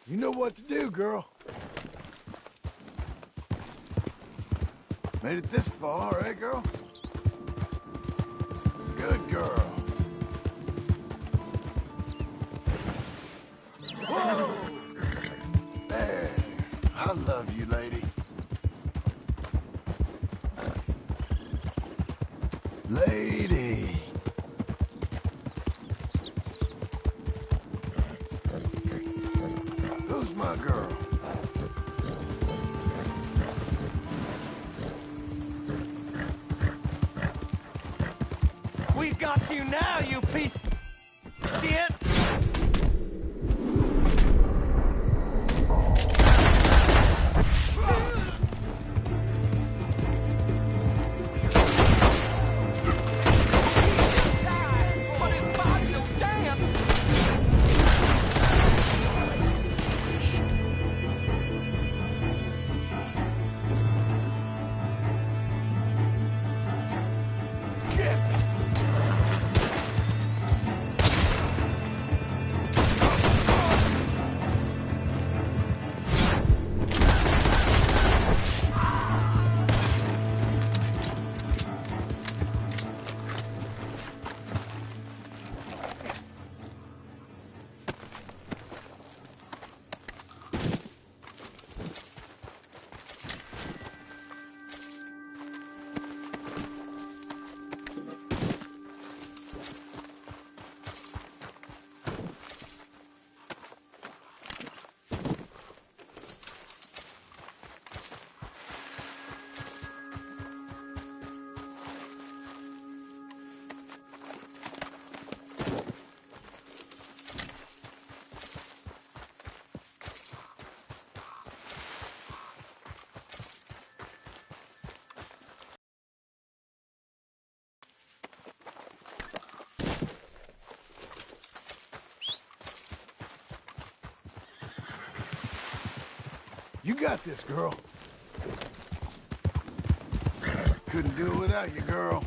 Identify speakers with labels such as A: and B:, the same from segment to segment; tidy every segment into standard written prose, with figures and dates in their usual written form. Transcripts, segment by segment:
A: You know what to do, girl. Made it this far, eh, girl? Good girl. Whoa! There. I love you, lady. Lady. Who's my girl?
B: We've got you now, you piece of shit! But his body will dance!
A: You got this, girl. Couldn't do it without you, girl.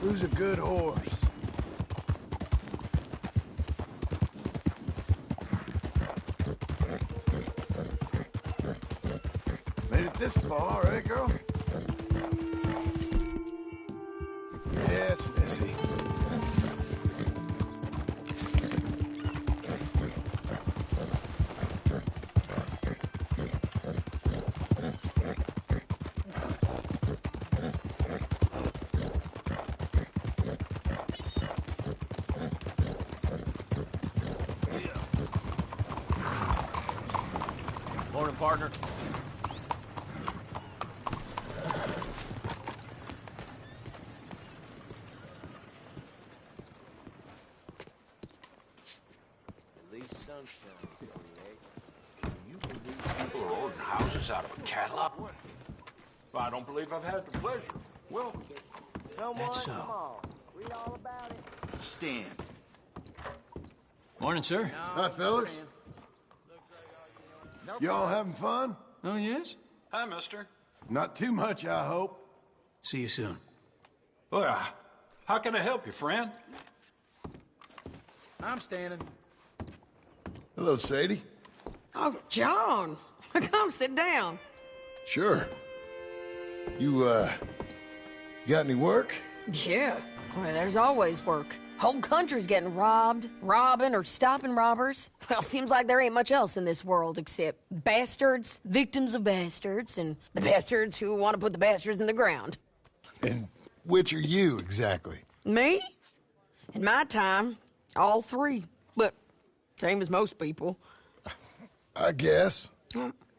A: Who's a good horse? Made it this far, eh, girl? Yes, Missy.
B: Morning, partner. At least sunshine, eh?
C: You believe people are ordering houses out of a catalog? Well, I don't believe I've had the pleasure. Well,
B: Come
C: That's
B: on,
C: so.
B: come on. Read all about it.
C: Stan.
D: Morning, sir.
A: Hi, fellas. Y'all having fun?
D: Oh, yes?
C: Hi, mister.
A: Not too much, I hope.
D: See you soon.
C: Well, how can I help you, friend?
B: I'm standing.
A: Hello, Sadie.
E: Oh, John. Come sit down.
A: Sure. You got any work?
E: Yeah. Well, there's always work. Whole country's getting robbed, robbing, or stopping robbers. Well, seems like there ain't much else in this world except bastards, victims of bastards, and the bastards who want to put the bastards in the ground.
A: And which are you, exactly?
E: Me? In my time, all three. But same as most people.
A: I guess.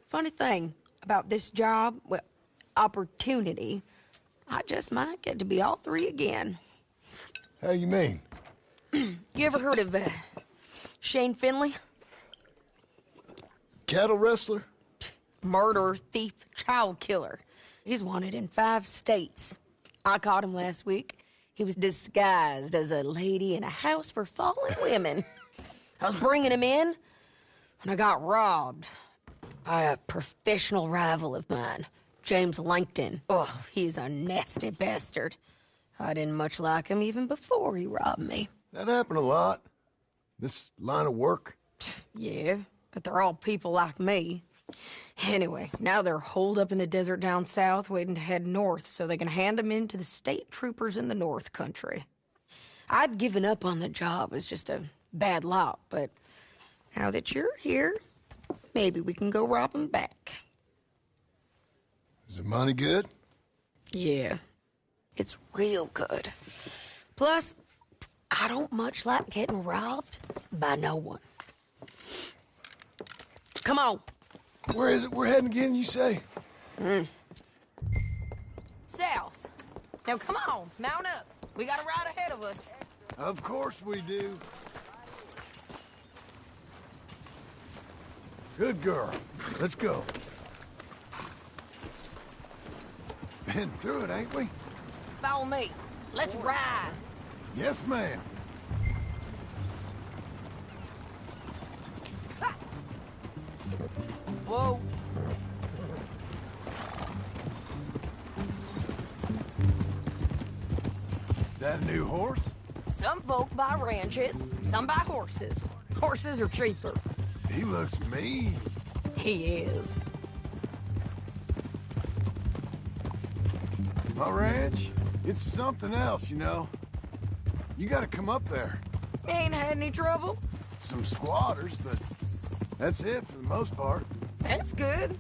E: Funny thing about this job, well, opportunity, I just might get to be all three again.
A: How you mean?
E: You ever heard of Shane Finley?
A: Cattle wrestler?
E: Murderer, thief, child killer. He's wanted in 5 states. I caught him last week. He was disguised as a lady in a house for fallen women. I was bringing him in, and I got robbed by a professional rival of mine. James Langton. Oh, he's a nasty bastard. I didn't much like him even before he robbed me.
A: That happened a lot. This line of work.
E: Yeah, but they're all people like me. Anyway, now they're holed up in the desert down south waiting to head north so they can hand them in to the state troopers in the north country. I'd given up on the job as just a bad lot, but now that you're here, maybe we can go rob them back.
A: Is the money good?
E: Yeah, it's real good. Plus, I don't much like getting robbed by no one. Come on.
A: Where is it we're heading again, you say?
E: South. Now come on, mount up. We got a ride ahead of us.
A: Of course we do. Good girl. Let's go. Been through it, ain't we?
E: Follow me. Let's ride.
A: Yes, ma'am.
E: Whoa.
A: That a new horse?
E: Some folk buy ranches, some buy horses. Horses are cheaper.
A: He looks mean.
E: He is.
A: My ranch, it's something else, you know. You gotta come up there.
E: Ain't had any trouble?
A: Some squatters, but that's it for the most part.
E: That's good.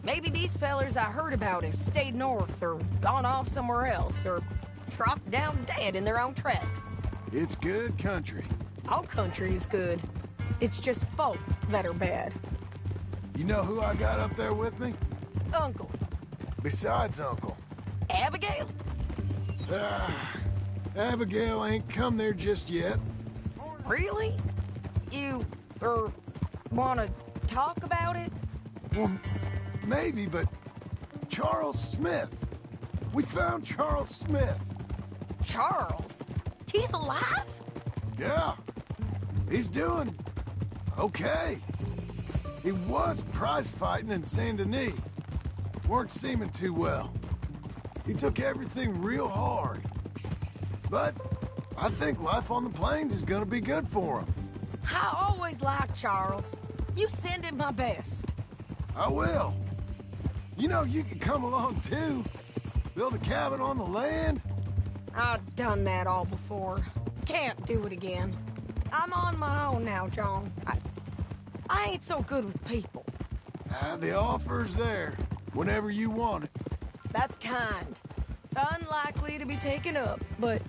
E: Maybe these fellers I heard about have stayed north or gone off somewhere else or dropped down dead in their own tracks.
A: It's good country.
E: All country is good. It's just folk that are bad.
A: You know who I got up there with me?
E: Uncle.
A: Besides Uncle.
E: Abigail?
A: Abigail ain't come there just yet.
E: Really? You, wanna talk about it?
A: Well, maybe, but Charles Smith. We found Charles Smith.
E: Charles? He's alive?
A: Yeah. He's doing okay. He was prize fighting in Saint Denis. Weren't seeming too well. He took everything real hard. But I think life on the plains is gonna be good for him.
E: I always liked Charles. You send him my best.
A: I will. You know, you can come along too. Build a cabin on the land.
E: I've done that all before. Can't do it again. I'm on my own now, John. I ain't so good with people.
A: The offer's there whenever you want it.
E: That's kind. Unlikely to be taken up, but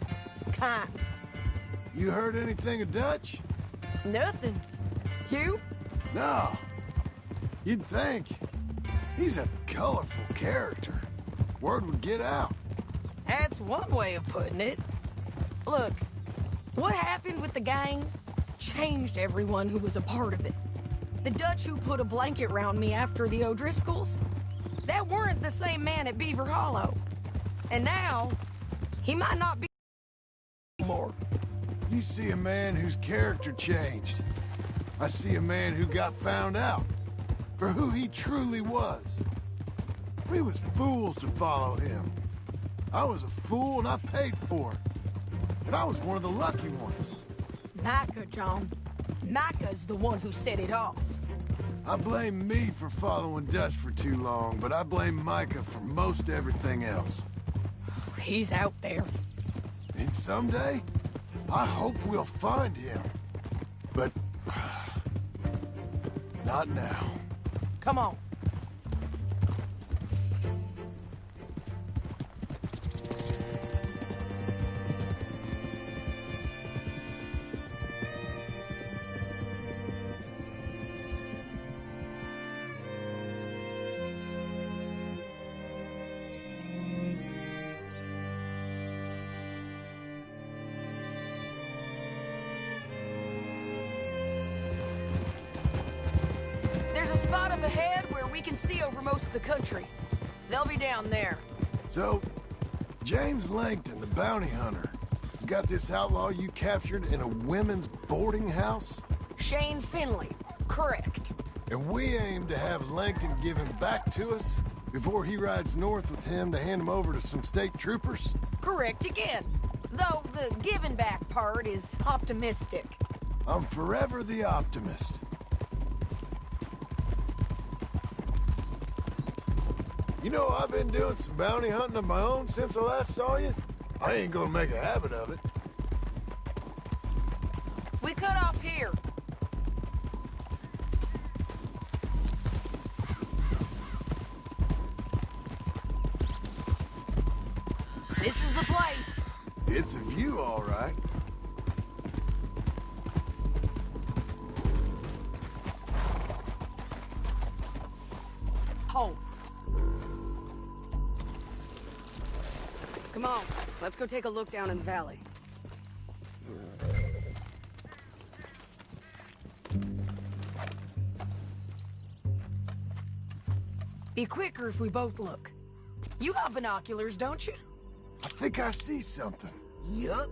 E: kind.
A: You heard anything of Dutch?
E: Nothing. You?
A: No. You'd think. He's a colorful character. Word would get out.
E: That's one way of putting it. Look, what happened with the gang changed everyone who was a part of it. The Dutch who put a blanket round me after the O'Driscolls, that weren't the same man at Beaver Hollow. And now, he might not be anymore.
A: You see a man whose character changed. I see a man who got found out for who he truly was. We was fools to follow him. I was a fool and I paid for it. But I was one of the lucky ones.
E: Micah, John. Micah's the one who set it off.
A: I blame me for following Dutch for too long, but I blame Micah for most everything else.
E: He's out there.
A: And someday, I hope we'll find him. But not now.
E: Come on. There's a spot up ahead where we can see over most of the country. They'll be down there.
A: So, James Langton, the bounty hunter, has got this outlaw you captured in a women's boarding house?
E: Shane Finley. Correct.
A: And we aim to have Langton give him back to us Before he rides north with him to hand him over to some state troopers?
E: Correct again. Though the giving back part is optimistic.
A: I'm forever the optimist. You know, I've been doing some bounty hunting of my own since I last saw you. I ain't gonna make a habit of it.
E: We cut off here. This is the place.
A: It's a view, all right.
E: Home. Come on, let's go take a look down in the valley. Be quicker if we both look. You got binoculars, don't you?
A: I think I see something.
E: Yup.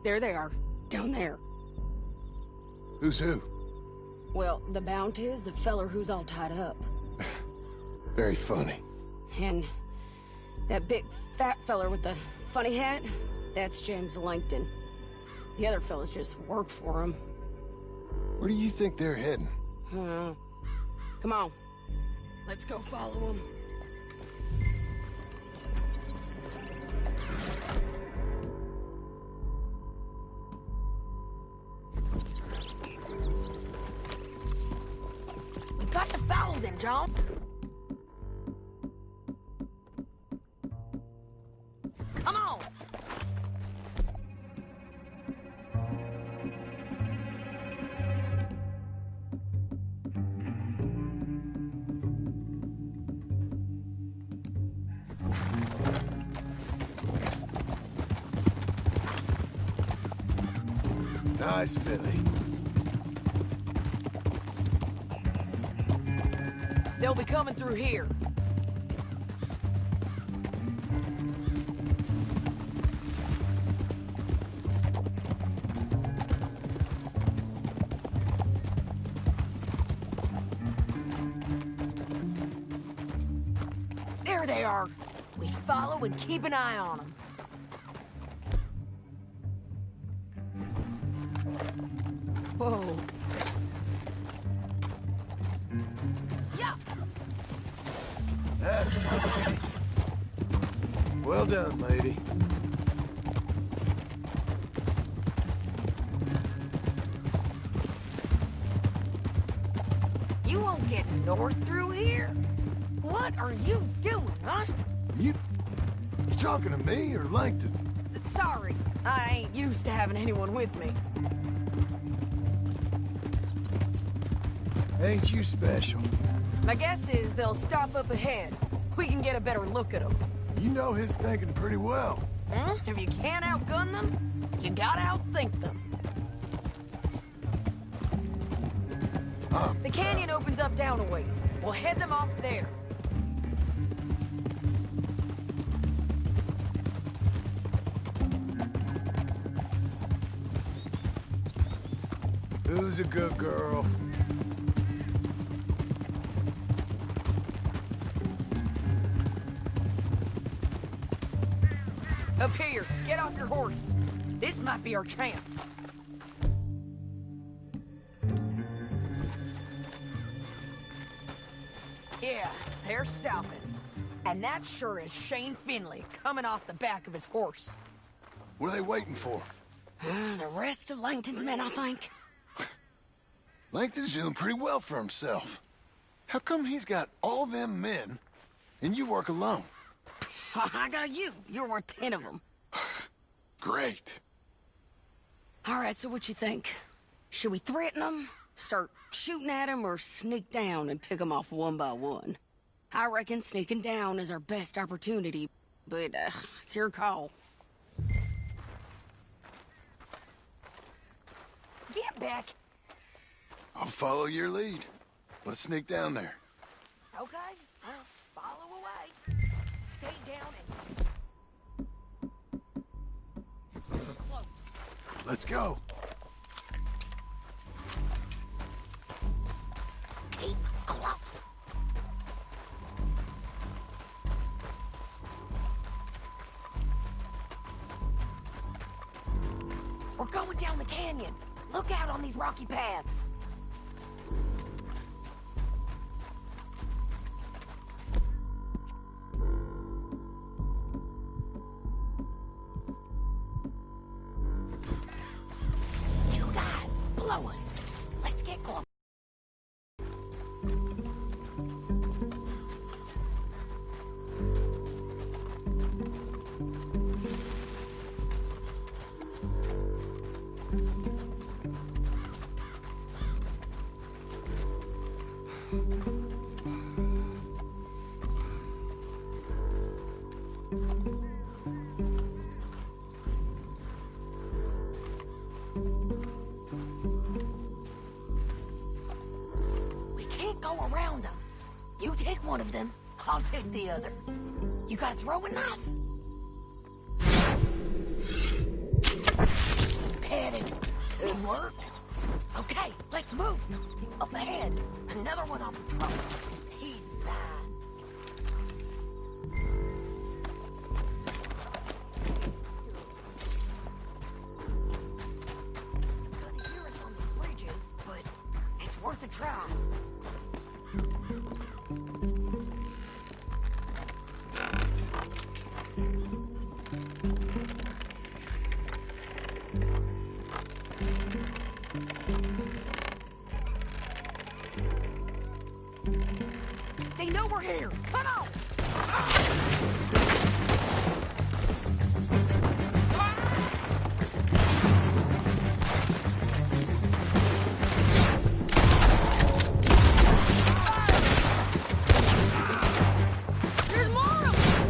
E: There they are, down there.
A: Who's who?
E: Well, the Bounty is the feller who's all tied up.
A: Very funny.
E: And that big fat feller with the funny hat, that's James Langton. The other fellas just work for him.
A: Where do you think they're heading?
E: Come on. Let's go follow him. We got to follow them, John. Come on.
A: Nice filly.
E: They'll be coming through here. There they are. We follow and keep an eye on them. Whoa. Yeah.
A: That's fine. Well done, lady.
E: You won't get north through here? What are you doing, huh?
A: You talking to me or Langton?
E: Sorry, I ain't used to having anyone with me.
A: Ain't you special?
E: My guess is they'll stop up ahead. We can get a better look at them.
A: You know his thinking pretty well.
E: If you can't outgun them, you gotta outthink them. The canyon opens up down a ways. We'll head them off there.
A: Who's a good girl?
E: Up here, get off your horse. This might be our chance. Yeah, they're stopping. And that sure is Shane Finley coming off the back of his horse.
A: What are they waiting for?
E: The rest of Langton's men, I think.
A: Langton's doing pretty well for himself. How come he's got all them men, and you work alone?
E: I got you. You're worth 10 of them.
A: Great.
E: All right, so what you think? Should we threaten them, start shooting at them, or sneak down and pick them off one by one? I reckon sneaking down is our best opportunity, but it's your call. Get back.
A: I'll follow your lead. Let's sneak down there.
E: Okay, well, follow away. Stay down and... close.
A: Let's go.
E: Keep close. We're going down the canyon. Look out on these rocky paths. You guys, blow us. Let's get close. We can't go around them. You take one of them, I'll take the other. You got a throwing knife? That is good work. Okay, let's move. Up ahead, another one on patrol. He's that. Gonna hear us on these bridges, but it's worth a try. They know we're here. Come on! There's more of them!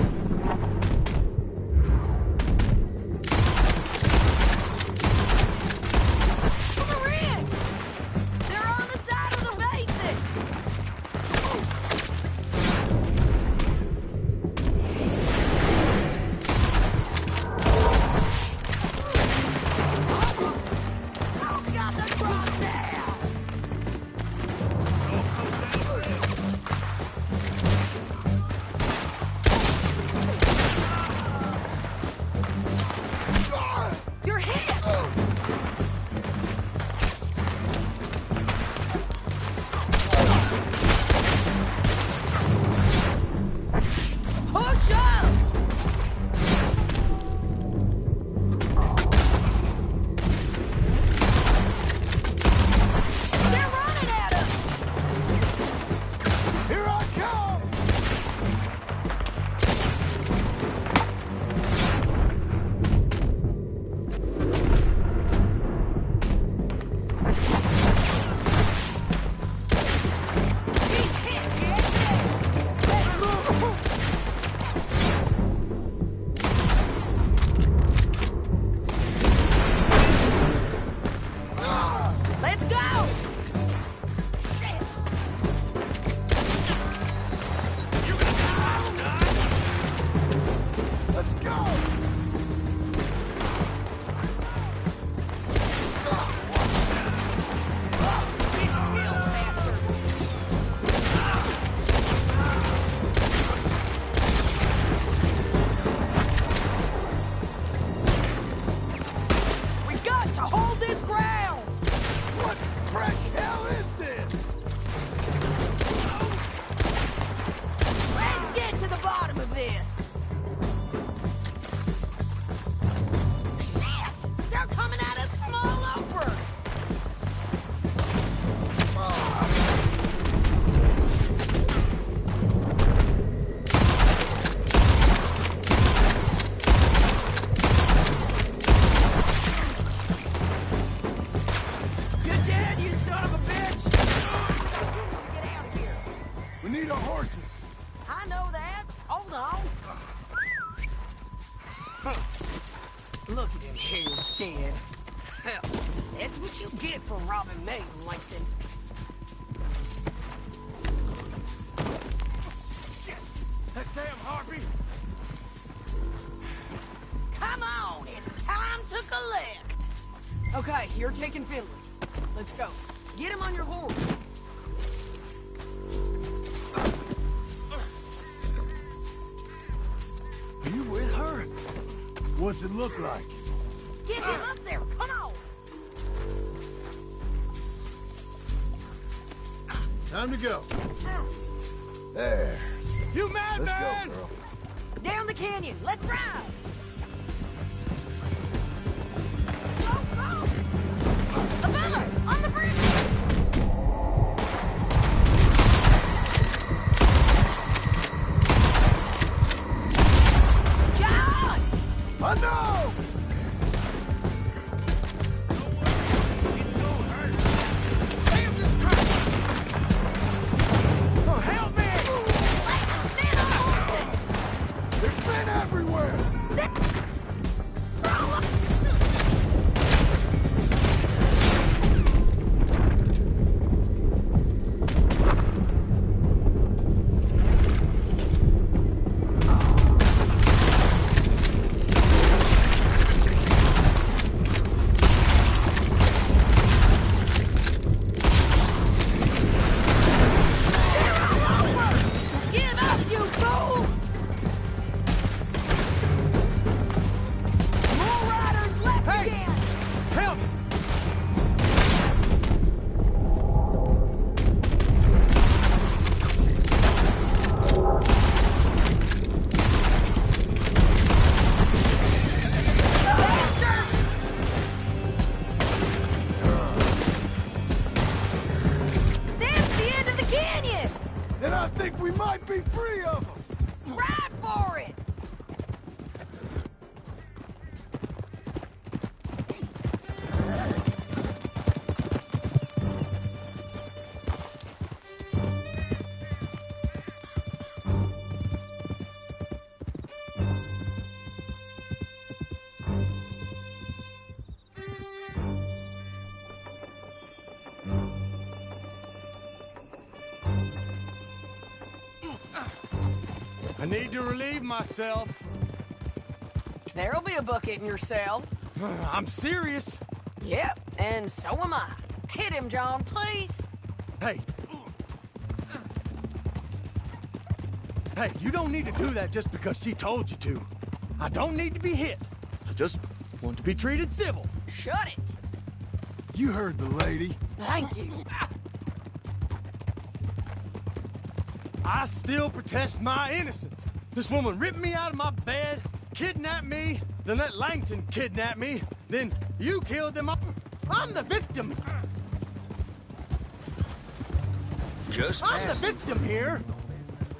E: They're in! They're on the side of the basin! You're hit! Push up! They're running at us!
A: Here I come!
E: He's hit, yeah! Let's move! Let's go! Shit!
A: Let's go!
E: We got to hold this ground!
A: What fresh hell is this?
E: Let's get to the bottom of this! Shit! They're coming at us from all over!
B: You're dead, you son of a bitch!
E: Get out of here!
A: We need our horses.
E: I know that. Hold on. Look at him here, dead. Hell, that's what you get for robbing me, Langston.
B: That damn harpy!
E: Come on, it's time to collect. Okay, you're taking Finley. Let's go. Get him on your horse.
A: Are you with her? What's it look like?
E: Get him up there. Come on.
A: Time to go. There.
B: You mad,
A: Let's
B: man?
A: go, girl.
E: Down the canyon. Let's ride. Go, go. Above us, on the bridge. John!
A: I know!
B: It's gonna hurt. Damn this truck! Oh, help me!
E: Men on horses!
A: There's men everywhere!
E: Give up, you fools! More riders left
B: Hey!
E: again!
B: Help!
E: That's the end of the canyon!
A: And I think we might be free of them!
E: Ride for it!
B: I need to relieve myself.
E: There'll be a bucket in your cell.
B: I'm serious.
E: Yep, and so am I. Hit him, John, please.
B: Hey. Hey, you don't need to do that just because she told you to. I don't need to be hit. I just want to be treated civil.
E: Shut it.
A: You heard the lady.
E: Thank you.
B: I still protest my innocence. This woman ripped me out of my bed, kidnapped me, then let Langton kidnap me, then you killed them. I'm the victim. I'm the victim here.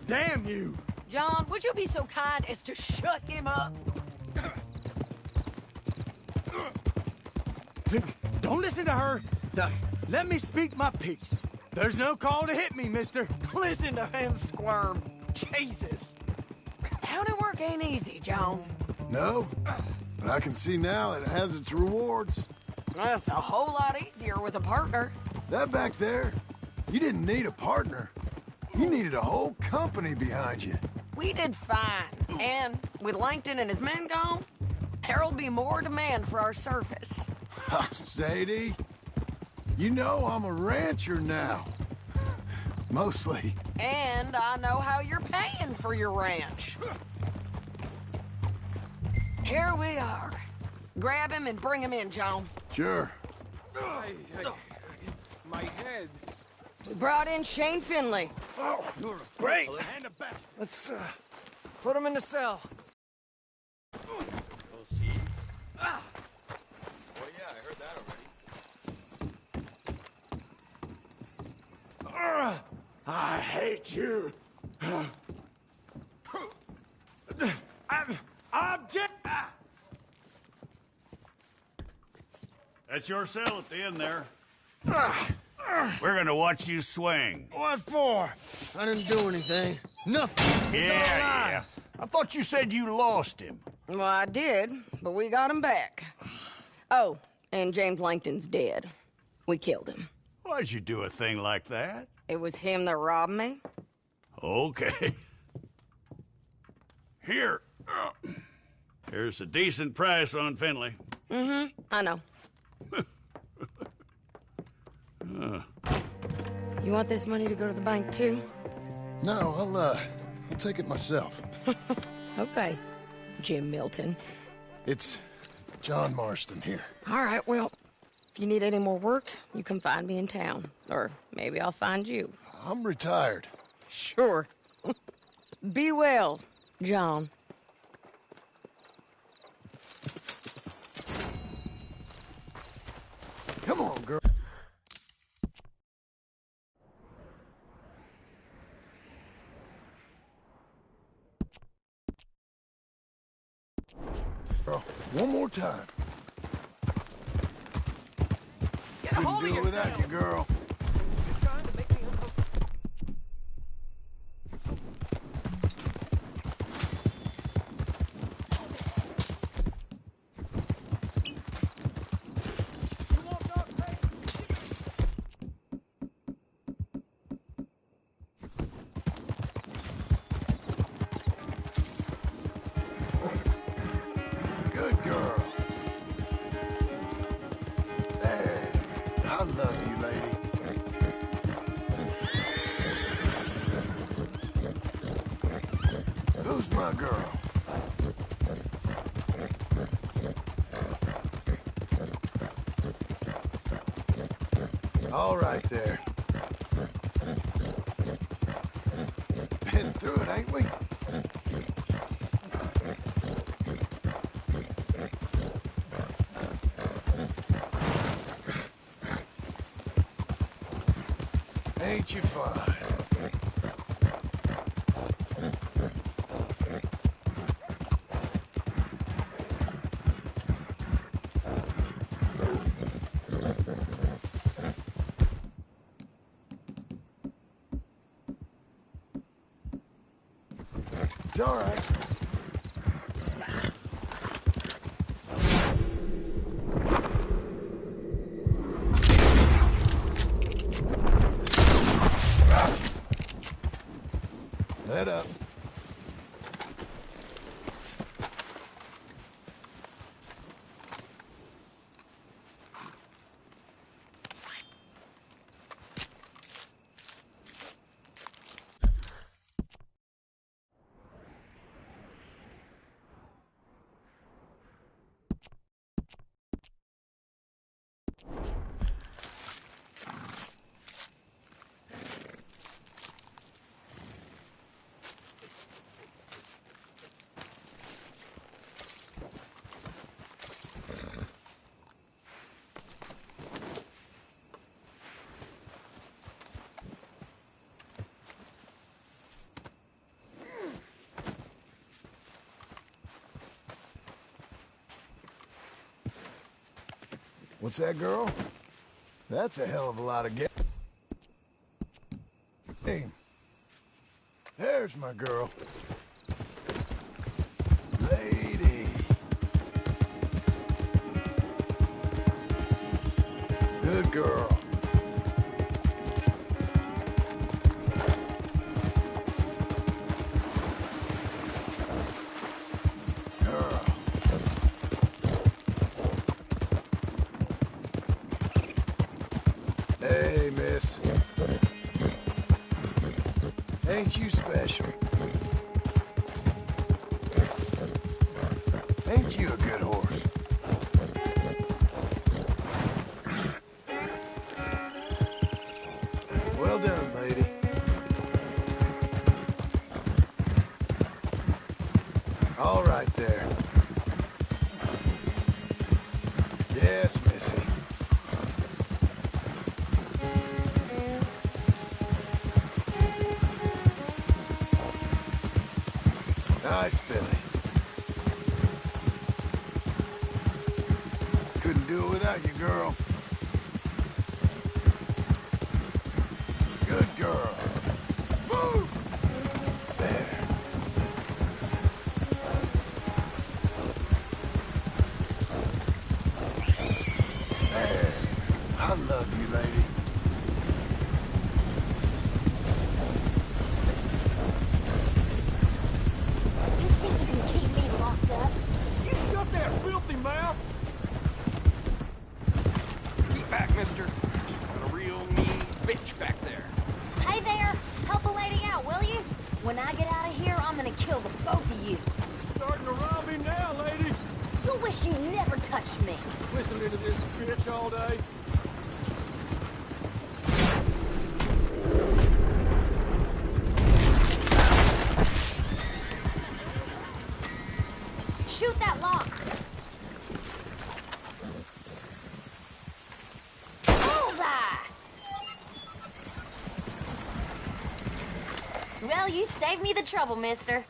B: Damn you.
E: John, would you be so kind as to shut him up?
B: Don't listen to her. Now, let me speak my piece. There's no call to hit me, mister.
E: Listen to him squirm. Jesus. County work ain't easy, John.
A: No, but I can see now it has its rewards.
E: That's a whole lot easier with a partner.
A: That back there, you didn't need a partner. You needed a whole company behind you.
E: We did fine. And with Langton and his men gone, there'll be more demand for our service.
A: Sadie, you know I'm a rancher now. Mostly.
E: And I know how you're paying for your ranch. Here we are. Grab him and bring him in, John.
A: Sure.
D: My head.
E: We brought in Shane Finley.
B: Great. Hand it back.
D: Let's put him in the cell.
B: I hate you. Object.
F: That's your cell at the end there. We're gonna watch you swing.
D: What for? I didn't do anything. Nothing.
F: Yeah. I thought you said you lost him.
E: Well, I did, but we got him back. Oh, and James Langton's dead. We killed him.
F: Why'd you do a thing like that?
E: It was him that robbed me.
F: Okay. Here. Here's a decent price on Finley.
E: I know. You want this money to go to the bank, too?
A: No, I'll take it myself.
E: Okay, Jim Milton.
A: It's John Marston here.
E: All right, well, if you need any more work, you can find me in town. Or maybe I'll find you.
A: I'm retired.
E: Sure. Be well, John.
A: Come on, girl. Girl, one more time.
D: Get a hold
A: Couldn't
D: of
A: do it without
D: yourself.
A: you, girl.
D: You're trying to make me uncomfortable. You want duct tape?
A: Good girl. There. I love you, lady. Who's my girl? All right there. Been through it, ain't we? Ain't you fine? It's all right. Let up. What's that, girl? That's a hell of a lot of gas. Hey, there's my girl. Lady. Good girl. Girl. Hey, miss. Ain't you special? Ain't you a good horse? Well done, lady. All right there. Yes, missy. Nice filly. Couldn't do it without you, girl. Good girl. Move! There. There. I love you, lady.
G: You think you can keep me locked up?
D: You shut that filthy mouth! Get back, mister. Got a real mean bitch back there.
G: Hey there! Help a lady out, will you? When I get out of here, I'm gonna kill the both of you.
D: You're starting to rob me now, lady.
G: You'll wish you never touched me.
D: Listening to this bitch all day.
G: shoot that lock. Bullseye! Well, you saved me the trouble, mister.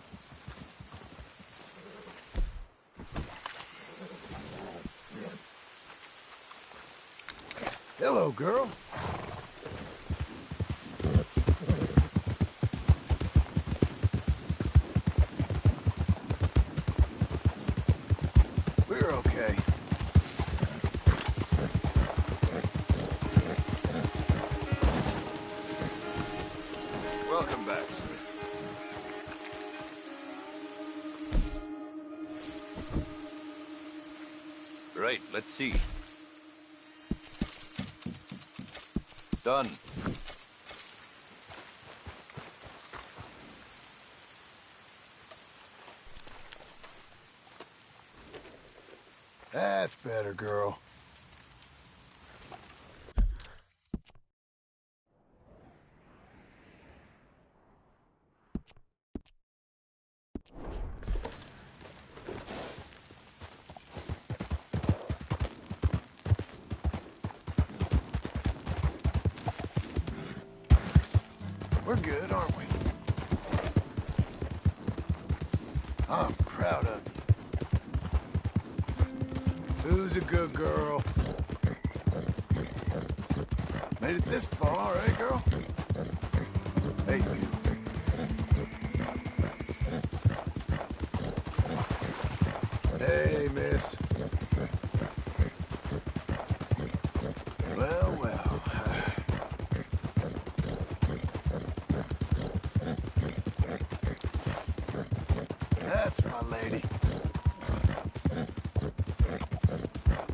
A: Hello, girl. We're okay.
H: Welcome back, sir. Right, let's see. Done.
A: That's better, girl. We're good, aren't we? I'm proud of you. Who's a good girl? Made it this far, eh, girl? Hey, you. Hey, miss. Well, well. That's my lady.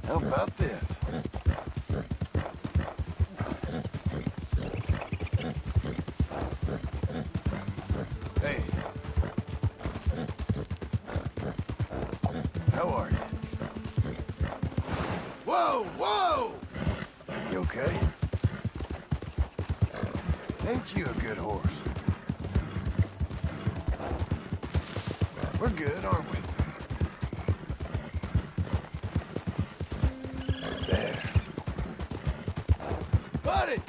A: How about this? Hey. How are you? Whoa, whoa! You okay? Ain't you a good horse? We're good, aren't we? There. Buddy!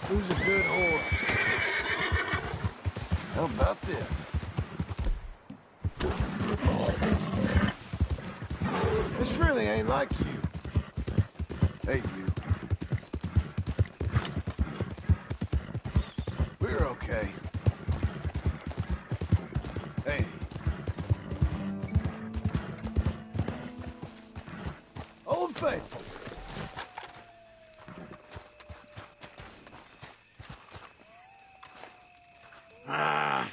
A: Who's a good horse? How about this? This really ain't like you. Hey, you. We're okay. Hey. Old Faithful.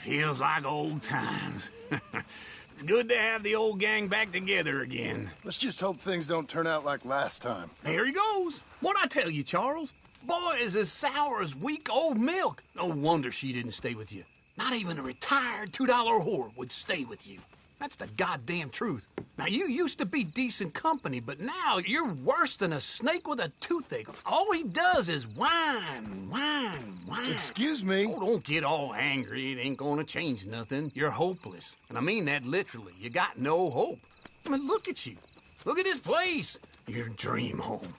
F: Feels like old times. It's good to have the old gang back together again.
A: Let's just hope things don't turn out like last time.
F: There he goes. What'd I tell you, Charles? Boy is as sour as weak old milk. No wonder she didn't stay with you. Not even a retired $2 whore would stay with you. That's the goddamn truth. Now, you used to be decent company, but now you're worse than a snake with a toothache. All he does is whine, whine, whine.
A: Excuse me?
F: Oh, don't get all angry. It ain't gonna change nothing. You're hopeless. And I mean that literally. You got no hope. I mean, look at you. Look at this place. Your dream home.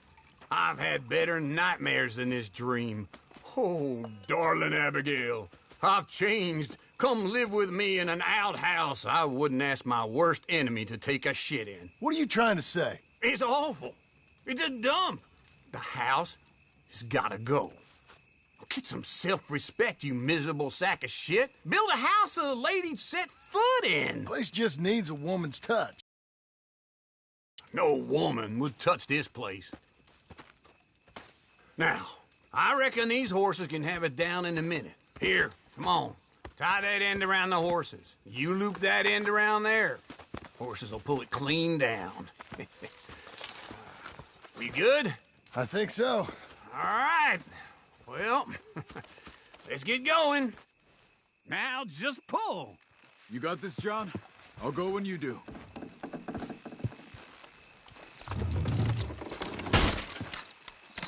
F: I've had better nightmares than this dream. Oh, darling Abigail, I've changed. Come live with me in an outhouse I wouldn't ask my worst enemy to take a shit in.
A: What are you trying to say?
F: It's awful. It's a dump. The house has gotta go. Get some self-respect, you miserable sack of shit. Build a house a lady'd set foot in.
A: Place just needs a woman's touch.
F: No woman would touch this place. Now, I reckon these horses can have it down in a minute. Here, come on. Tie that end around the horses. You loop that end around there. Horses will pull it clean down. We good?
A: I think so.
F: All right. Well, let's get going. Now just pull.
I: You got this, John? I'll go when you do.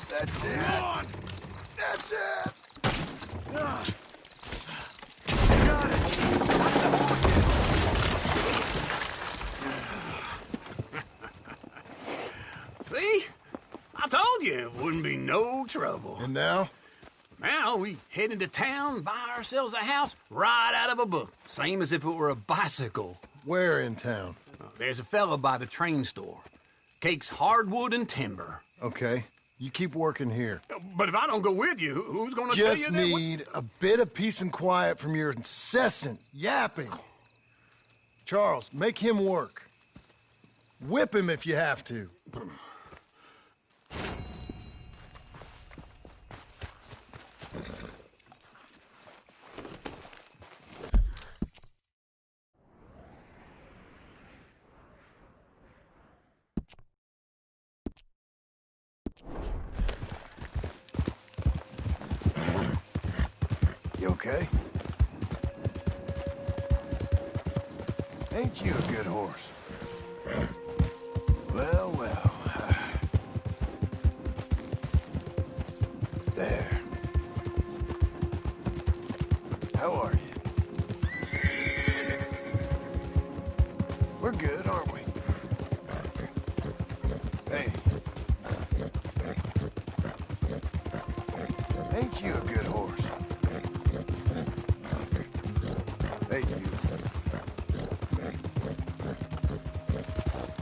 A: That's it. Come on. That's it. Got it. What's the horse?
F: no trouble.
A: And now?
F: Now we head into town, buy ourselves a house right out of a book. Same as if it were a bicycle.
A: Where in town?
F: There's a fella by the train store. Cakes hardwood and timber.
A: Okay. You keep working here.
F: But if I don't go with you, who's gonna tell you
A: Just
F: that?
A: need a bit of peace and quiet from your incessant yapping. Charles, make him work. Whip him if you have to. You okay? Ain't you a good horse? Well, well. There. How are you? We're good, aren't we? Hey. Ain't you a good horse? Hey, you.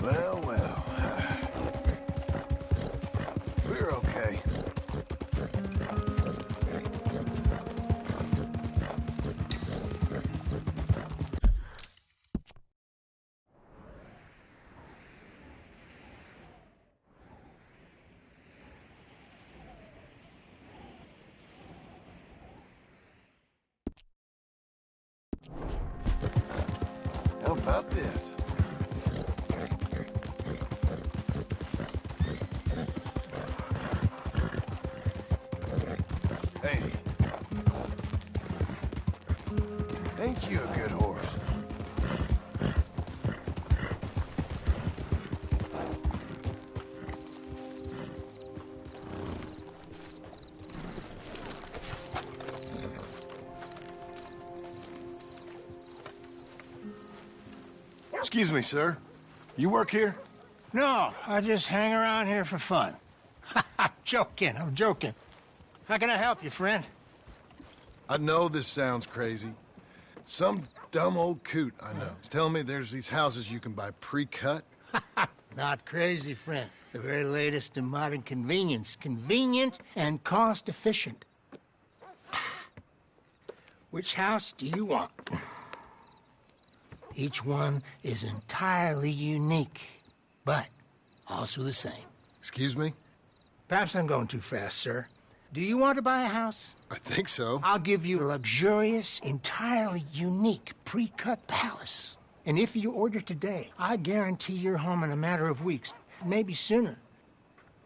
A: Well, well. We're okay. How about this? Hey. Ain't you a good horse? Excuse me, sir. You work here?
J: No, I just hang around here for fun. I'm joking, I'm joking. How can I help you, friend?
A: I know this sounds crazy. Some dumb old coot I know is telling me there's these houses you can buy pre-cut.
J: Not crazy, friend. The very latest in modern convenience. Convenient and cost-efficient. Which house do you want? Each one is entirely unique, but also the same.
A: Excuse me?
J: Perhaps I'm going too fast, sir. Do you want to buy a house?
A: I think so.
J: I'll give you a luxurious, entirely unique pre-cut palace. And if you order today, I guarantee you're home in a matter of weeks, maybe sooner.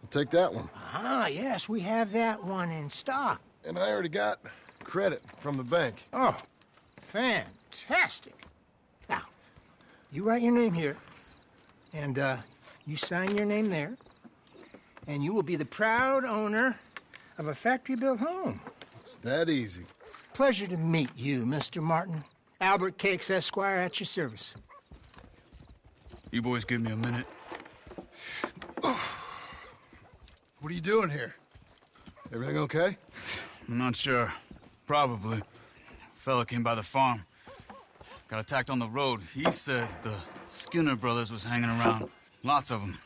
A: I'll take that one.
J: Ah, yes, we have that one in stock.
A: And I already got credit from the bank.
J: Oh, fantastic. Now, you write your name here, and you sign your name there, and you will be the proud owner of a factory-built home.
A: It's that easy.
J: Pleasure to meet you, Mr. Martin. Albert Cakes, Esquire, at your service.
I: You boys give me a minute.
A: What are you doing here? Everything okay?
I: I'm not sure. Probably. Fella came by the farm. Got attacked on the road. He said the Skinner brothers was hanging around. Lots of them.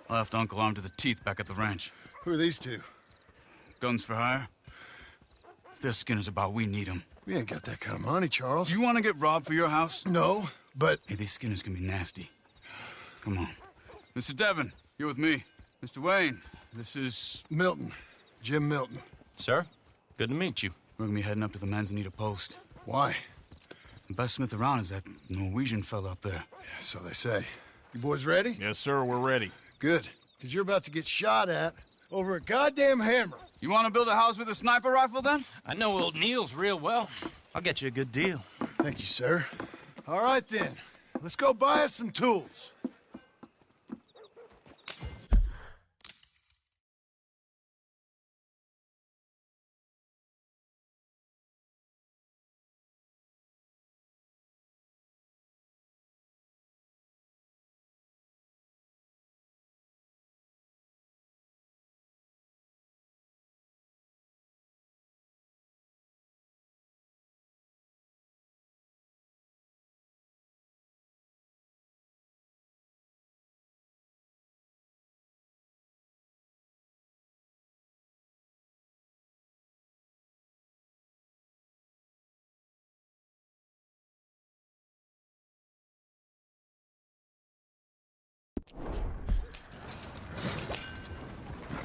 I: I left Uncle armed to the teeth back at the ranch.
A: Who are these two?
I: Guns for hire? If there's Skinner's about, we need them.
A: We ain't got that kind of money, Charles.
I: You want to get robbed for your house?
A: No, but...
I: Hey, these Skinners can be nasty. Come on. Mr. Devon, you're with me. Mr. Wayne, this is...
A: Milton. Jim Milton.
K: Sir, good to meet you.
I: We're gonna be heading up to the Manzanita Post.
A: Why?
I: The best smith around is that Norwegian fella up there.
A: Yeah, so they say. You boys ready?
K: Yes, sir, we're ready.
A: Good. Because you're about to get shot at over a goddamn hammer.
I: You want to build a house with a sniper rifle, then?
K: I know old Neil's real well. I'll get you a good deal.
A: Thank you, sir. All right, then. Let's go buy us some tools.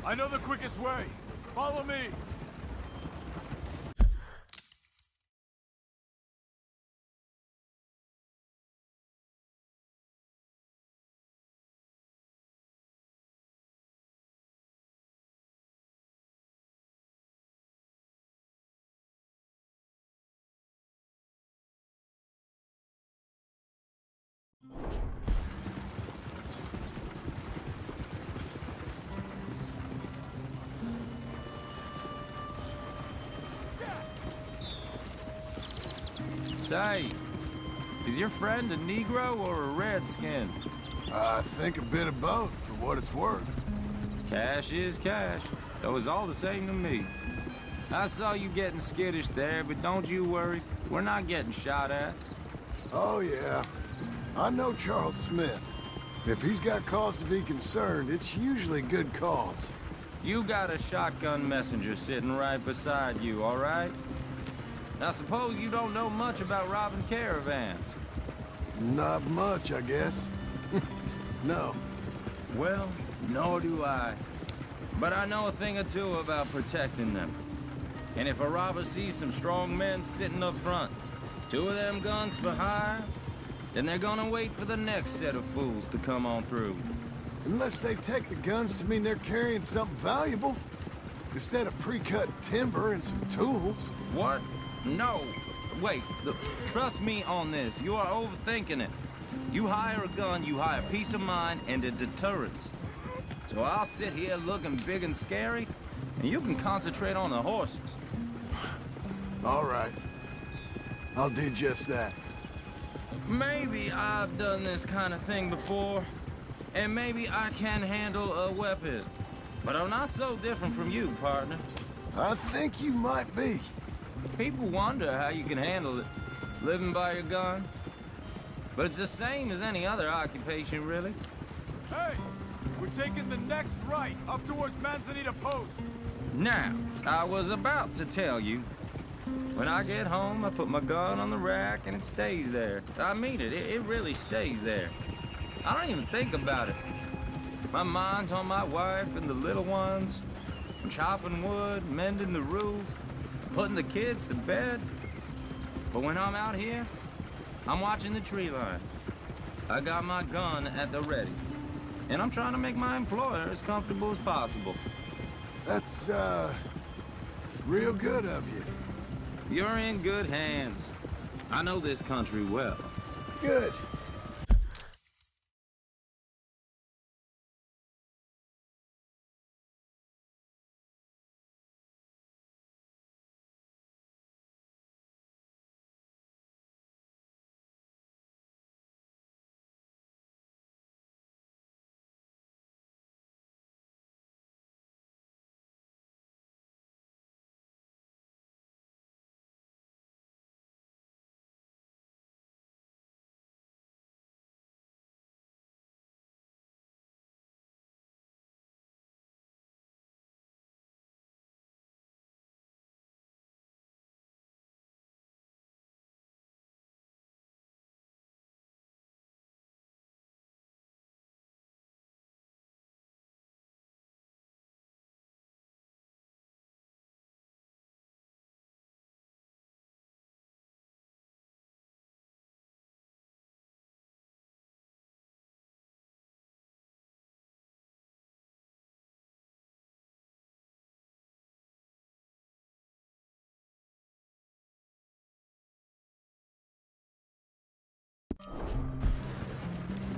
L: I know the quickest way. Follow me.
M: Say, is your friend a Negro or a Redskin?
A: I think a bit of both, for what it's worth.
M: Cash is cash, though it's all the same to me. I saw you getting skittish there, but don't you worry. We're not getting shot at.
A: Oh, yeah. I know Charles Smith. If he's got cause to be concerned, it's usually good cause.
M: You got a shotgun messenger sitting right beside you, all right? Now, suppose you don't know much about robbing caravans.
A: Not much, I guess. No.
M: Well, nor do I. But I know a thing or two about protecting them. And if a robber sees some strong men sitting up front, 2 of them guns for hire, then they're gonna wait for the next set of fools to come on through.
A: Unless they take the guns to mean they're carrying something valuable. Instead of pre-cut timber and some tools.
M: What? No. Wait, trust me on this. You are overthinking it. You hire a gun, you hire peace of mind and a deterrence. So I'll sit here looking big and scary, and you can concentrate on the horses.
A: All right. I'll do just that.
M: Maybe I've done this kind of thing before, and maybe I can handle a weapon. But I'm not so different from you, partner.
A: I think you might be.
M: People wonder how you can handle it, living by your gun. But it's the same as any other occupation, really.
L: Hey, we're taking the next right, up towards Manzanita Post.
M: Now, I was about to tell you. When I get home, I put my gun on the rack and it stays there. I mean it, it really stays there. I don't even think about it. My mind's on my wife and the little ones. I'm chopping wood, mending the roof, putting the kids to bed. But when I'm out here, I'm watching the tree line. I got my gun at the ready. And I'm trying to make my employer as comfortable as possible.
A: That's, real good of you.
M: You're in good hands. I know this country well.
A: Good.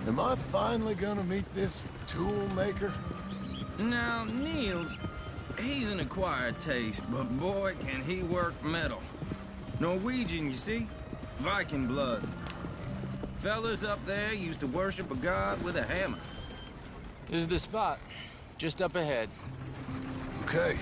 A: Am I finally gonna meet this tool maker?
M: Now, Niels, he's an acquired taste, but boy, can he work metal. Norwegian, you see? Viking blood. Fellas up there used to worship a god with a hammer.
D: This is the spot, just up ahead.
A: Okay.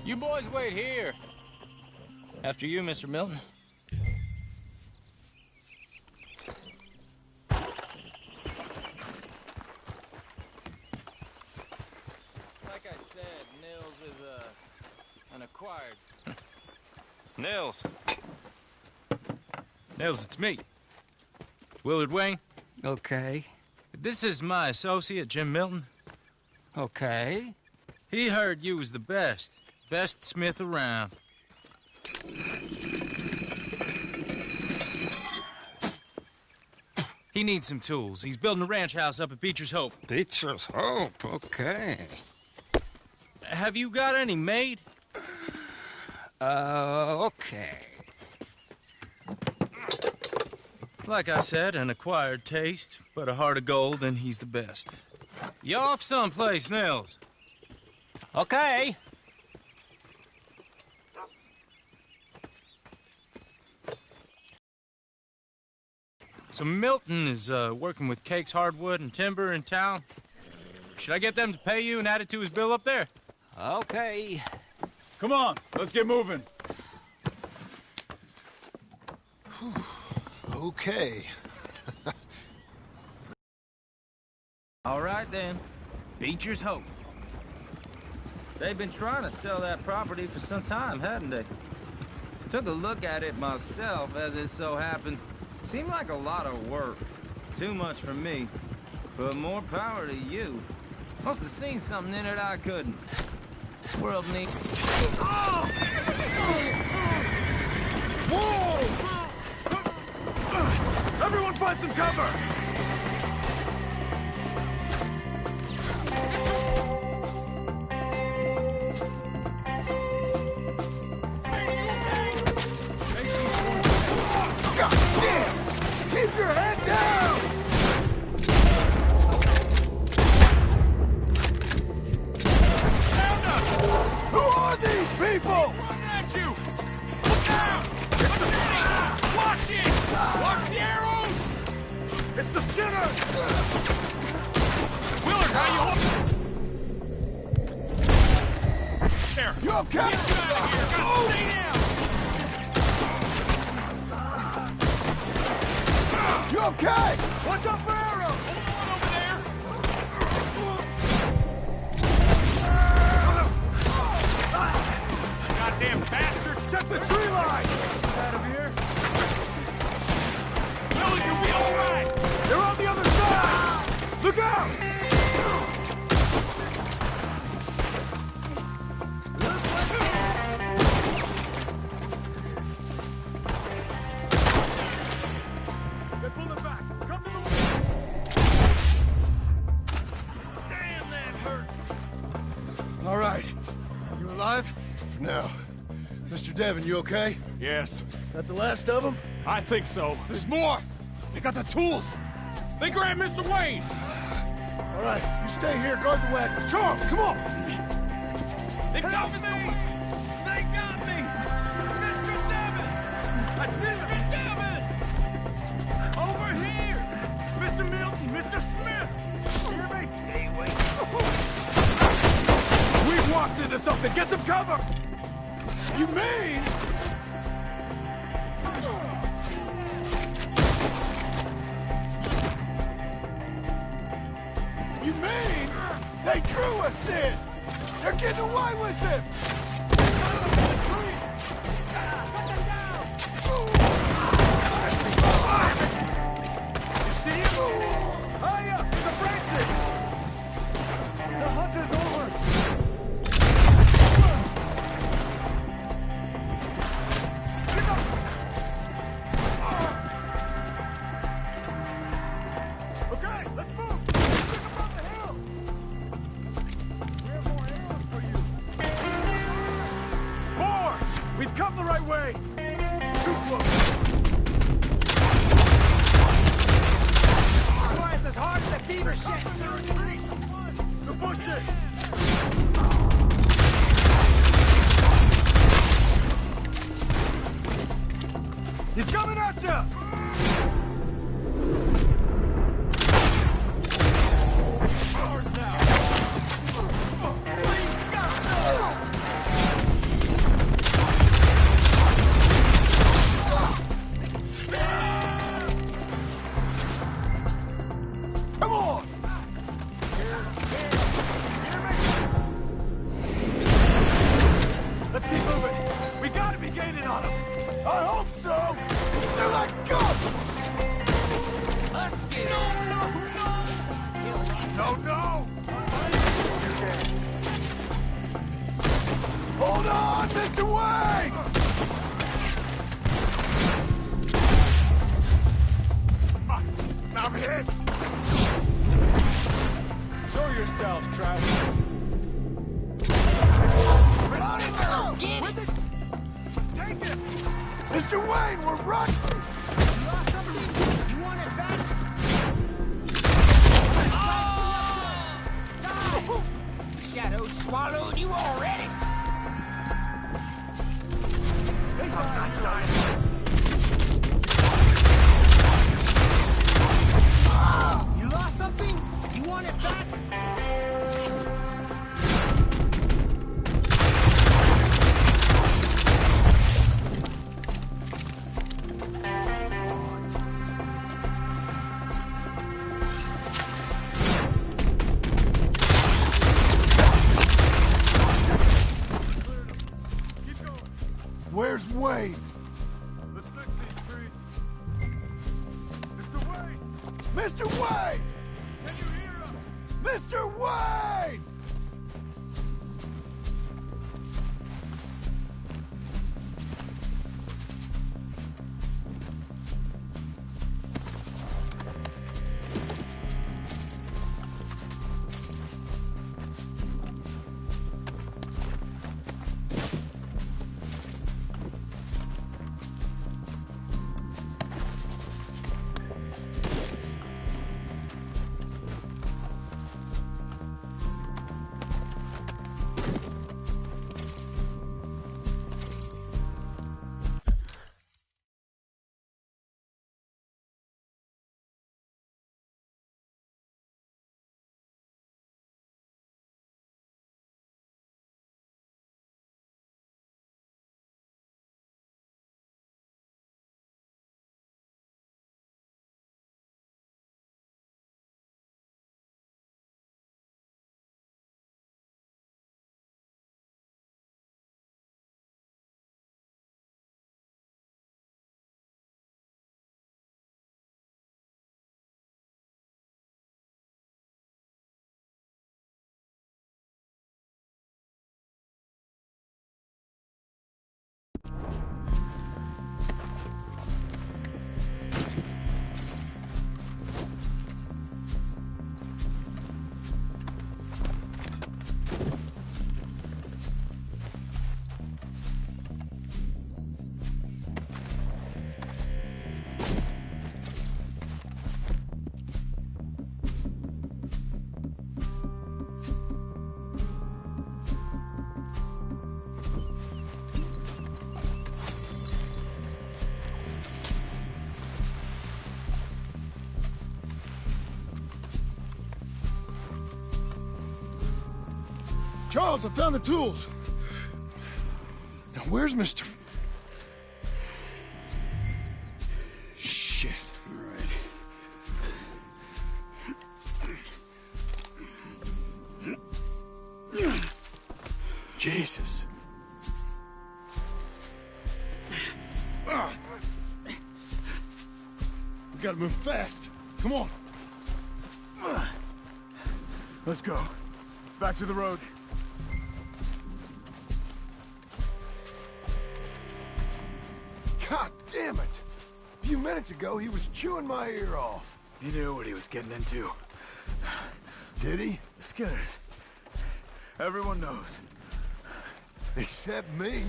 M: You boys wait here. After you, Mr. Milton. Like I said, Nils is, an acquired.
N: Nils.
M: Nils, it's me. Willard Wayne.
O: Okay.
M: This is my associate, Jim Milton.
O: Okay.
M: He heard you was the best. Best smith around. He needs some tools. He's building a ranch house up at Beecher's Hope.
O: Beecher's Hope, okay.
M: Have you got any made?
O: Okay.
M: Like I said, an acquired taste, but a heart of gold, and he's the best. You off someplace, Nils?
O: Okay.
M: So Milton is working with Cakes Hardwood and Timber in town. Should I get them to pay you and add it to his bill up there?
O: Okay.
L: Come on, let's get moving.
A: Okay.
M: All right, then. Beecher's Hope.
N: They've been trying to sell that property for some time, hadn't they? Took a look at it myself, as it so happens. Seemed like a lot of work. Too much for me. But more power to you. Must have seen something in it I couldn't. World needs...
L: Whoa! Everyone find some cover!
A: God damn! Keep your head down! Who are these people?
L: At you! Look out! Watch it! Watch the arrows! It's the Skinners! Willard, how you holding? There!
A: You okay?
L: Get you out of here! Gotta stay down!
A: You okay?
L: Watch out for arrows! Hold on over there! Goddamn bastard! Set the tree line! Get out of here! Willard, you'll be all right! They're on the other side! Look out! They're pulling back! Come to the wall! Damn, that hurt!
A: All right. You alive? For now. Mr. Devon, you okay?
L: Yes,
A: That the last of them?
L: I think so. There's more! They got the tools! They grabbed Mr. Wayne!
A: All right, you stay here, guard the wagons. Charles, come on!
L: They got me! They got me! Mr. Devon! Assistant Devon! Over here! Mr. Milton! Mr. Smith! Hear me? Stay away! We've walked into something! Get some cover! You mean... You mean they drew us in? They're getting away with it! You see him? High up in the branches! The hunt is over! Okay, let's move! Pick up on the hill! We have more arrows for you! More! We've come the right way! Too close!
J: Quiet as hard as a beaver shit!
L: The bushes! He's coming at you! Ours now!
A: Mr. Wayne!
L: I'm hit! Show yourselves, Travis.
A: Get it! Take it! Mr. Wayne, we're running!
L: You lost something? You want it back? Oh! Shadow swallowed you already! I'm not dying. You lost something? You want it back?
A: Where's Wayne?
L: The 16th Street. Mr. Wayne!
A: Mr. Wayne!
L: Can you hear us?
A: Mr. Wayne! Charles, I found the tools. Now, where's Mr. Shit. All right. Jesus. We gotta move fast. Come on. Let's go. Back to the road. God damn it! A few minutes ago, he was chewing my ear off.
L: He knew what he was getting into.
A: Did he?
L: The Skinners. Everyone knows.
A: Except me.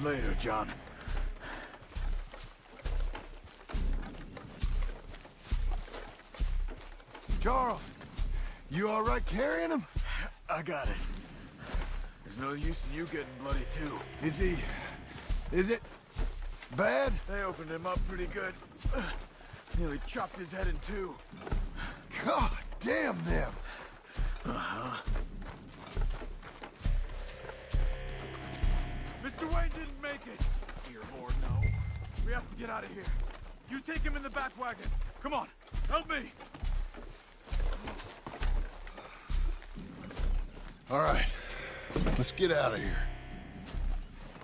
L: Later, John.
A: Charles, you all right carrying him?
L: I got it. There's no use in you getting bloody, too.
A: Is it bad?
L: They opened him up pretty good. Nearly chopped his head in two.
A: God damn them.
L: Uh-huh. Mr. Wayne didn't make it. Dear Lord, no. We have to get out of here. You take him in the back wagon. Come on, help me.
A: All right, let's get out of here.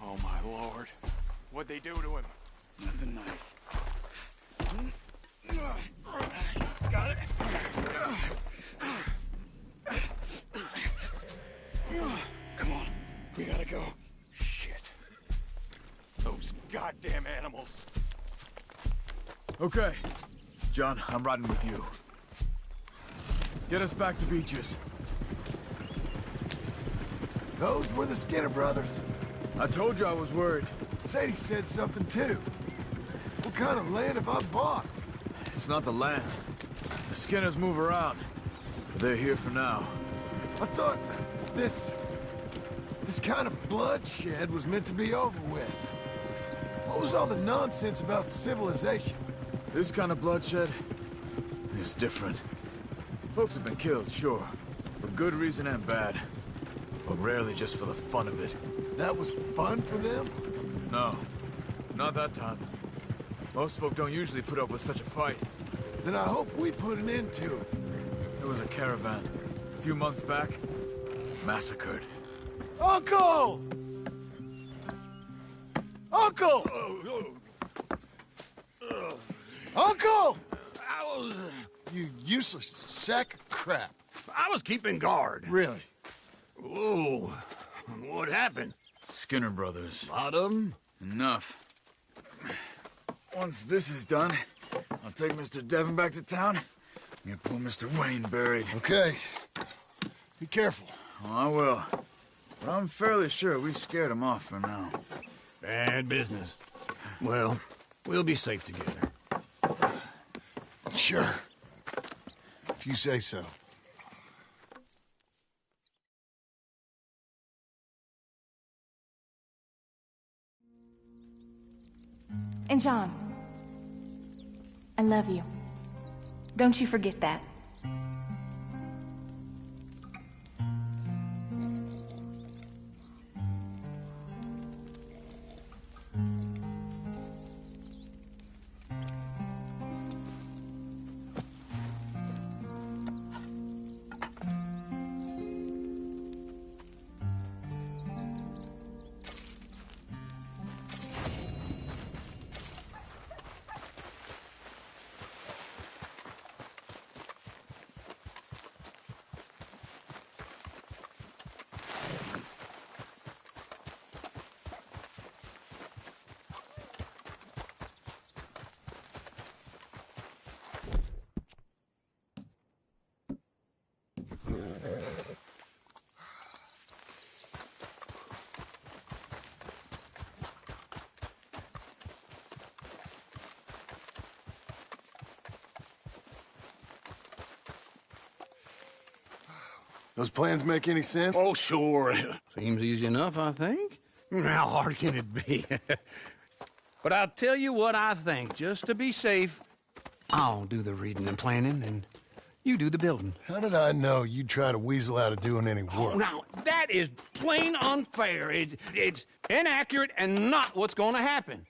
L: Oh, my Lord. What'd they do to him?
I: Nothing nice.
L: Got it.
I: Come on, we gotta go.
L: Shit. Damn animals.
P: Okay. John, I'm riding with you. Get us back to Beaches.
A: Those were the Skinner brothers.
P: I told you I was worried.
A: Sadie said something too. What kind of land have I bought?
P: It's not the land. The Skinners move around. But they're here for now.
A: I thought this kind of bloodshed was meant to be over with. What was all the nonsense about civilization?
P: This kind of bloodshed is different. Folks have been killed, sure. For good reason and bad. But rarely just for the fun of it.
A: That was fun for them?
P: No. Not that time. Most folk don't usually put up with such a fight.
A: Then I hope we put an end to it.
P: There was a caravan. A few months back. Massacred.
A: Uncle! Uncle! Uncle! You useless sack of crap.
F: I was keeping guard.
A: Really?
F: Whoa. What happened?
P: Skinner brothers.
F: Lot of them?
P: Enough. Once this is done, I'll take Mr. Devon back to town and get poor Mr. Wayne buried.
A: Okay. Be careful.
P: Oh, I will. But I'm fairly sure we scared him off for now.
F: Bad business. Well, we'll be safe together.
A: Sure. If you say so.
Q: And John, I love you. Don't you forget that.
A: Those plans make any sense?
F: Oh, sure. Seems easy enough, I think. How hard can it be? But I'll tell you what I think, just to be safe. I'll do the reading and planning, and you do the building.
A: How did I know you'd try to weasel out of doing any work?
F: Oh, now, that is plain unfair. It's inaccurate and not what's going to happen.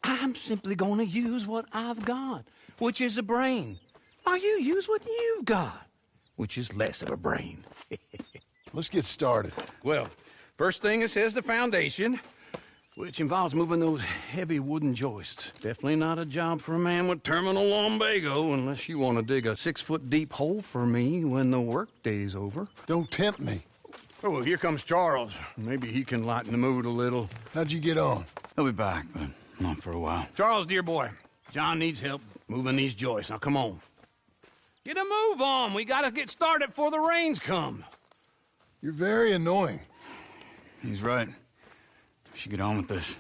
F: I'm simply going to use what I've got, which is a brain. While you use what you've got, which is less of a brain.
A: Let's get started.
F: Well, first thing it says the foundation, which involves moving those heavy wooden joists. Definitely not a job for a man with terminal lumbago, unless you want to dig a 6-foot deep hole for me when the workday's over.
A: Don't tempt me.
F: Oh, well, here comes Charles. Maybe he can lighten the mood a little.
A: How'd you get on?
I: He'll be back, but not for a while.
F: Charles, dear boy, John needs help moving these joists. Now, come on. Get a move on. We gotta get started before the rains come.
A: You're very annoying.
I: He's right. We should get on with this.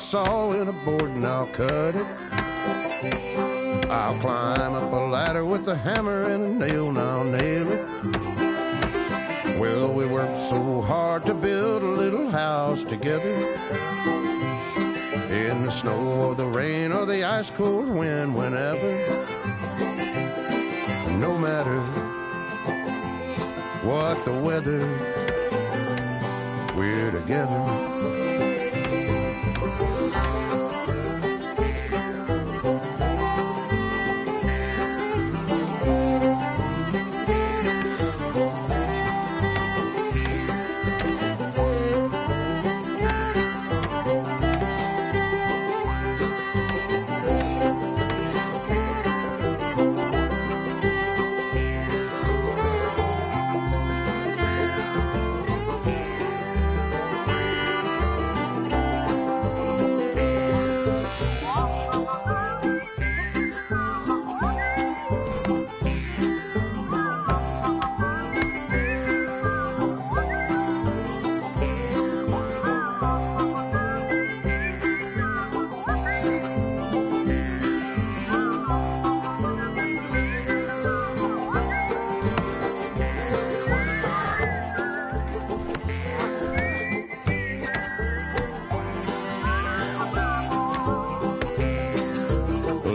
R: saw in a board and I'll cut it. I'll climb up a ladder with a hammer and a nail and I'll nail it. Well, we worked so hard to build a little house together. In the snow or the rain or the ice cold wind, whenever. No matter what the weather, we're together.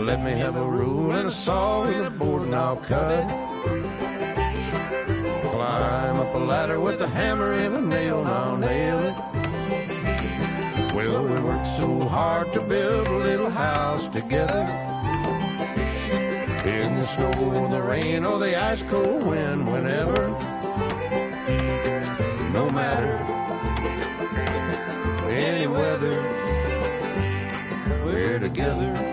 R: Let me have a rule and a saw and a board and I'll cut. Climb up a ladder with a hammer and a nail and I'll nail it. Well, we worked so hard to build a little house together. In the snow or the rain or the ice cold wind, whenever. No matter any weather, we're together.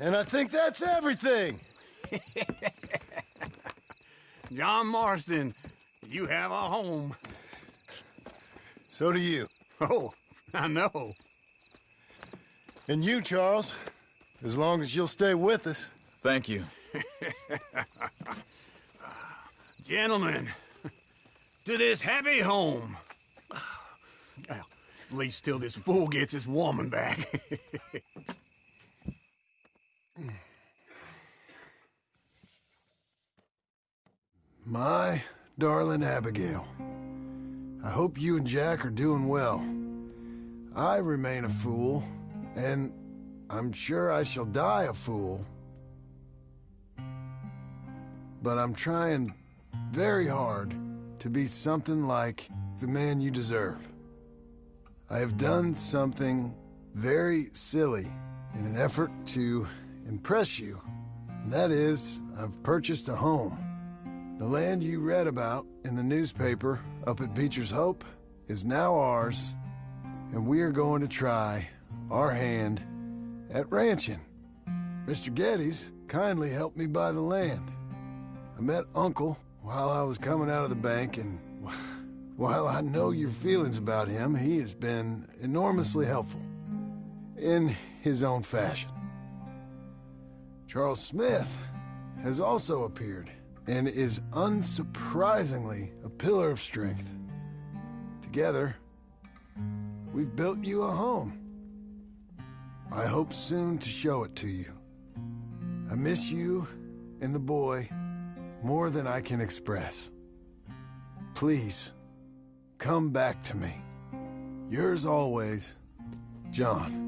A: And I think that's everything.
F: John Marston, you have a home.
A: So do you.
F: Oh, I know.
A: And you, Charles, as long as you'll stay with us.
P: Thank you.
F: Gentlemen, to this happy home. Well, at least till this fool gets his woman back.
A: My darling Abigail, I hope you and Jack are doing well. I remain a fool, and I'm sure I shall die a fool. But I'm trying very hard to be something like the man you deserve. I have done something very silly in an effort to impress you, and that is, I've purchased a home. The land you read about in the newspaper up at Beecher's Hope is now ours, and we are going to try our hand at ranching. Mr. Geddes kindly helped me buy the land. I met Uncle while I was coming out of the bank, and while I know your feelings about him, he has been enormously helpful in his own fashion. Charles Smith has also appeared and is unsurprisingly a pillar of strength. Together, we've built you a home. I hope soon to show it to you. I miss you and the boy more than I can express. Please, come back to me. Yours always, John.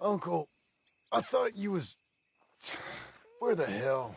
A: Uncle, I thought you was... Where the hell?